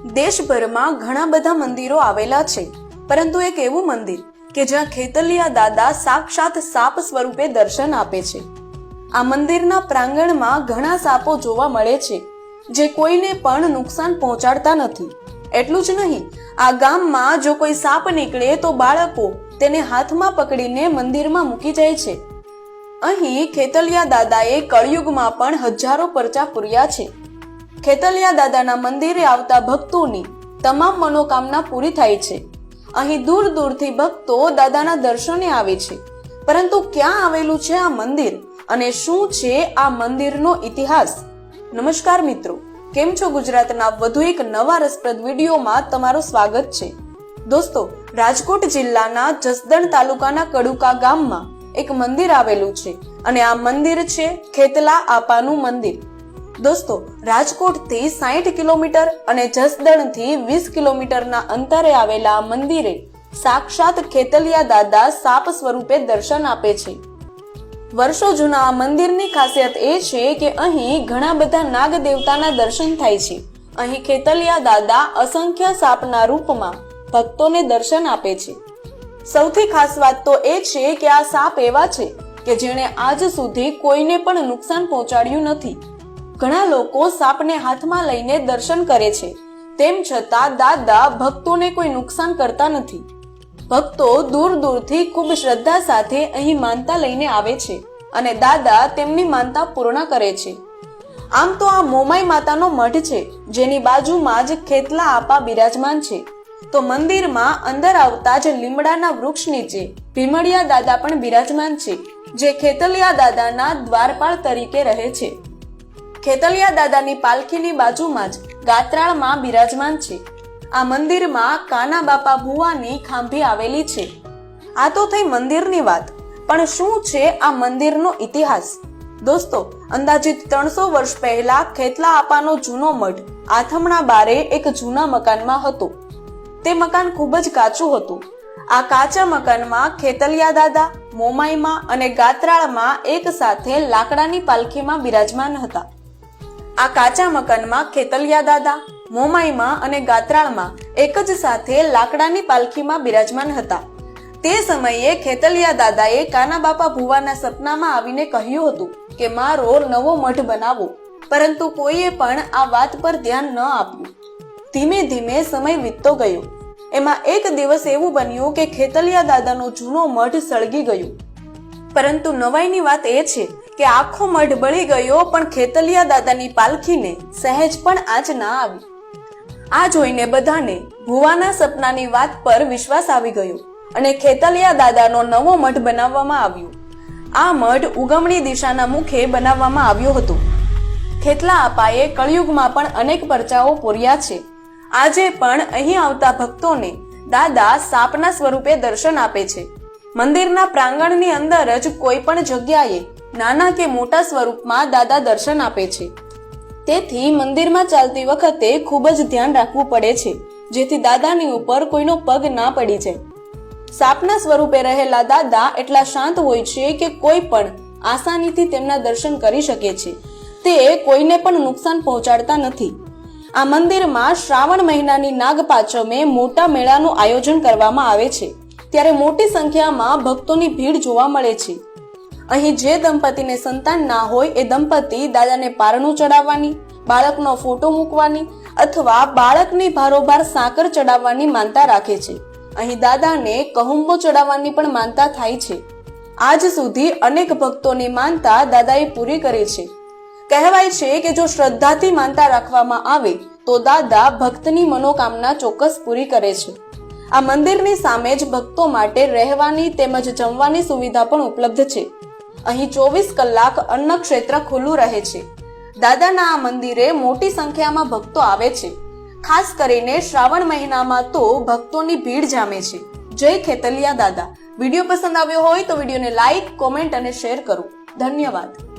દેશભરમાં ઘણા બધા મંદિરો આવેલા છે, પરંતુ એક એવું મંદિર કે જ્યાં ખેતલિયા દાદા સાક્ષાત સાપ સ્વરૂપે દર્શન આપે છે. આ મંદિરના પ્રાંગણમાં ઘણા સાપો જોવા મળે છે, જે કોઈને પણ નુકસાન પહોંચાડતા નથી. એટલું જ નહીં, આ ગામમાં જો કોઈ સાપ નીકળે તો બાળકો તેને હાથમાં પકડીને મંદિરમાં મૂકી જાય છે. અહીં ખેતલિયા દાદાએ કળયુગમાં પણ હજારો પરચા પૂર્યા છે. ખેતલિયા દાદાના મંદિરે આવતા ભક્તોની તમામ મનોકામના પૂરી થાય છે. અહીં દૂર દૂરથી ભક્તો દાદાના દર્શને આવે છે. પરંતુ ક્યાં આવેલું છે આ મંદિર અને શું છે આ મંદિરનો ઇતિહાસ? નમસ્કાર મિત્રો, કેમ છો? ગુજરાતના વધુ એક નવા રસપ્રદ વિડીયોમાં તમારું સ્વાગત છે. દોસ્તો, રાજકોટ જિલ્લાના જસદણ તાલુકાના કડુકા ગામમાં એક મંદિર આવેલું છે અને આ મંદિર છે ખેતલા આપાનું મંદિર. દોસ્તો, રાજકોટથી 60 કિલોમીટર અને જસદણથી 20 કિલોમીટરના અંતરે આવેલા આ મંદિરે સાક્ષાત ખેતલિયા દાદા સાપ સ્વરૂપે દર્શન આપે છે. વર્ષો જૂના આ મંદિરની ખાસિયત એ છે કે અહીં ઘણા બધા નાગ દેવતાના દર્શન થાય છે. અહીં ખેતલિયા દાદા અસંખ્ય સાપના રૂપમાં ભક્તોને દર્શન આપે છે. સૌથી ખાસ વાત તો એ છે કે આ સાપ એવા છે કે જેણે આજ સુધી કોઈને પણ નુકસાન પહોંચાડ્યું નથી. ઘણા લોકો સાપને હાથમાં લઈને દર્શન કરે છે, તેમ છતાં દાદા ભક્તોને કોઈ નુકસાન કરતા નથી. ભક્તો દૂર દૂરથી ખૂબ શ્રદ્ધા સાથે અહીં માનતા લઈને આવે છે અને દાદા તેમની માનતા પૂર્ણ કરે છે. આમ તો આ મોમાઈ માતાનો મઠ છે, જેની બાજુમાં જ ખેતલા આપા બિરાજમાન છે. તો મંદિરમાં અંદર આવતા જ લીમડાના વૃક્ષ નીચે ભીમડિયા દાદા પણ બિરાજમાન છે, જે ખેતલિયા દાદાના દ્વારપાળ તરીકે રહે છે. ખેતલિયા દાદાની પાલખીની બાજુમાં જ ગાત્રાળમાં બિરાજમાન છે. આ મંદિરમાં કાના બાપા ભુવાની ખાંભી આવેલી છે. આ તો થઈ મંદિરની વાત, પણ શું છે આ મંદિરનો ઇતિહાસ? દોસ્તો, અંદાજિત 300 વર્ષ પહેલા ખેતલા આપાનો જૂનો મઠ આથમણા બારે એક જૂના મકાનમાં હતો. તે મકાન ખૂબ જ કાચું હતું. આ કાચા મકાનમાં ખેતલિયા દાદા મોમાઈમાં અને ગાત્રાળમાં એક સાથે લાકડાની પાલખીમાં બિરાજમાન હતા. આ કાચા મકાનમાં ખેતલિયા દાદા મોમાઈમાં અને ગાત્રાળમાં એક જ સાથે લાકડાની પાલખીમાં બિરાજમાન હતા. તે સમયે ખેતલિયા દાદાએ કાના બાપા ભુવાના સપનામાં આવીને કહ્યું હતું કે મારો નવો મઠ બનાવો, પરંતુ કોઈએ પણ આ વાત પર ધ્યાન ન આપ્યું. ધીમે ધીમે સમય વીતતો ગયો. એમાં એક દિવસ એવું બન્યું કે ખેતલિયા દાદાનો જૂનો મઠ સળગી ગયો. પરંતુ નવાઈની વાત એ છે કે આખો મઠ બળી ગયો, પણ ખેતલિયા દાદાની પાલખીને સહેજ પણ આંચ ના આવી. આ જોઈને બધાને ભુવાના સપનાની વાત પર વિશ્વાસ આવી ગયો અને ખેતલિયા દાદાનો નવો મઠ બનાવવામાં આવ્યો. આ મઠ ઉગમણી દિશાના મુખે બનાવવામાં આવ્યો હતો. ખેતલા આપાએ કળયુગમાં પણ અનેક પરચાઓ પૂર્યા છે. આજે પણ અહીં આવતા ભક્તોને દાદા સાપના સ્વરૂપે દર્શન આપે છે. મંદિરના પ્રાંગણની અંદર જ કોઈ પણ જગ્યાએ નાના કે મોટા સ્વરૂપમાં દાદા દર્શન આપે છે. તેથી મંદિરમાં ચાલતી વખતે ખૂબ જ ધ્યાન રાખવું પડે છે, જેથી દાદાની ઉપર કોઈનો પગ ના પડી જાય. સાપના સ્વરૂપે રહેલા દાદા એટલા શાંત હોય છે કે કોઈ પણ આસાનીથી તેમના દર્શન કરી શકે છે. તે કોઈને પણ નુકસાન પહોંચાડતા નથી. આ મંદિરમાં શ્રાવણ મહિનાની નાગપાંચમે મોટા મેળાનું આયોજન કરવામાં આવે છે, ત્યારે મોટી સંખ્યામાં ભક્તોની ભીડ જોવા મળે છે. અહીં જે દંપતીને સંતાન ના હોય એ દંપતી દાદાને પારણું ચડાવવાની, બાળકનો ફોટો મૂકવાની અથવા બાળકની ભારોભાર સાકર ચડાવવાની માનતા રાખે છે. અહીં દાદાને કહુંબો ચડાવવાની પણ માનતા થાય છે. આજ સુધી અનેક ભક્તોની માનતા દાદાએ પૂરી કરી છે. કહેવાય છે કે જો શ્રદ્ધાથી માનતા રાખવામાં આવે તો દાદા ભક્તની મનોકામના ચોક્કસ પૂરી કરે છે. આ મંદિરની સામે જ ભક્તો માટે રહેવાની તેમજ જમવાની સુવિધા પણ ઉપલબ્ધ છે. અહીં 24 કલાક અન્ન ક્ષેત્ર ખુલ્લું રહે છે. દાદાના આ મંદિરે મોટી સંખ્યામાં ભક્તો આવે છે. ખાસ કરીને શ્રાવણ મહિનામાં તો ભક્તોની ભીડ જામે છે. જય ખેતલિયા દાદા. વિડીયો પસંદ આવ્યો હોય તો વિડીયોને લાઈક, કોમેન્ટ અને શેર કરો. ધન્યવાદ.